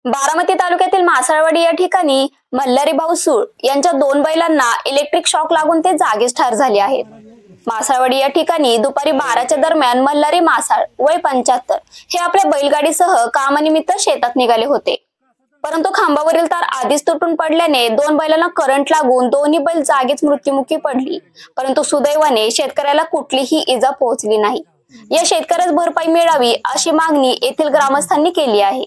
बारामती तालुक्यातील मासळवाडी या ठिकाणी मल्हारी भाऊ सूळ यांच्या 2 बैलांना इलेक्ट्रिक शॉक लागून ते जागीच ठार झाले आहेत। मासळवाडी या ठिकाणी दुपारी 12च्या दरम्यान मल्हारी मासाळ वय 75 हे आपल्या बैलगाडीसह कामानिमित्त शेतात निघाले होते, परंतु खांबावरील तार आधीच तुटून पडल्याने 2 बैलांना करंट लागून दोन्ही बैल जागीच मृत्युमुखी पडली। परंतु सुदैवाने शेतकऱ्याला कुठलीही इजा पोहोचली नाही। या शेतकऱ्यास भरपाई मिळावी अशी मागणी येथील ग्रामस्थांनी केली आहे।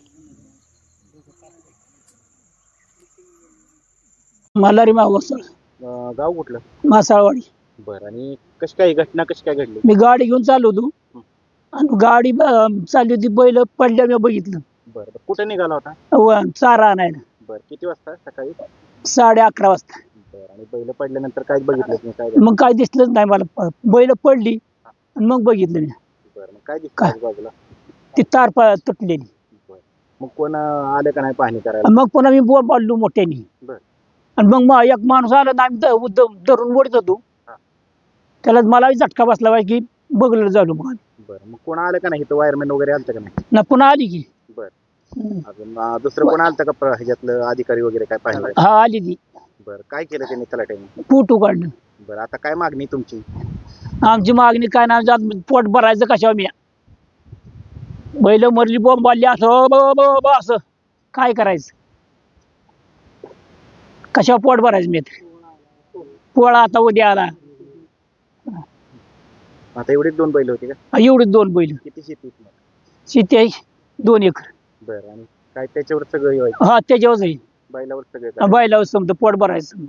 मल्हारी मावसळ गाव कुठलं? मासाळवाडी। बरं, आणि कशी काय घटना कशी काय घडली? मी गाडी घेऊन चाललो होतो आणि गाडी चालली होती, बैल पडल्या मी बघितलं। बरं, कुठे निघाला होता? चारा आणायला। बरं, किती वाजता? सकाळी 11:30 वाजता। बरं, आणि बैल पडल्यानंतर काय बघितलं नाही? काय मग काय दिसलंच नाही मला, बैल पडली आणि मग बघितलं मी। बरं, मग काय दिसलं बाजूला? ती तार तुटलेली। बरं, मग कोण आले का नाही पाहणी करायला? मग पुन्हा मी बोललो मोठ्याने। बरं, आणि मग एक माणूस आला ना, आम्ही धरून ओढत होतो, त्याला मला झटका बसला पाहिजे की बघलं झालो मग। बरं, मग कोण आलं का नाही? इथं वायरमॅन वगैरे आलतं का नाही? ना पुन्हा आली की। बरं, अजून दुसरं कोण आलतं का ह्याच्यातलं अधिकारी वगैरे काय पाहिलं? हा, आली ती। बरं, काय केलं त्यांनी त्याला टाइम? पोटू काढलं। बरं, आता काय मागणी तुमची? आमची मागणी काय नाही, पोट भरायचं कशावर मी, बैल मरली बॉम्ब आली असं असं काय करायचं, कशावर पोट भरायचं मी? पोळा आता उद्या आला। आता एवढीच 2 बैल होती का? एवढीच 2 बैल। किती शेती? शेती आहे 2 एकर। बरं, आणि काय त्याच्यावर सगळं व्हायचं? हा, त्याच्यावरच आहे, बैलावर सगळं? बैलावर समजा पोट भरायचं।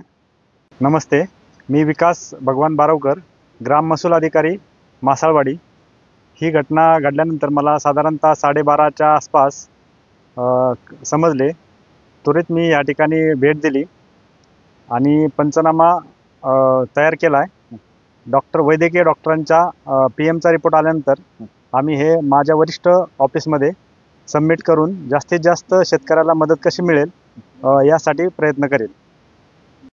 नमस्ते, मी विकास भगवान बारावकर, ग्राम महसूल अधिकारी मासाळवाडी। ही घटना घडल्यानंतर मला साधारणतः 12:30च्या आसपास समजले। त्वरित मी या ठिकाणी भेट दिली आणि पंचनामा तयार केला आहे। वैद्यकीय डॉक्टरांच्या PM चा रिपोर्ट आल्यानंतर आम्ही हे माझ्या वरिष्ठ ऑफिसमध्ये सबमिट करून जास्तीत जास्त शेतकऱ्याला मदत कशी मिळेल यासाठी प्रयत्न करेल।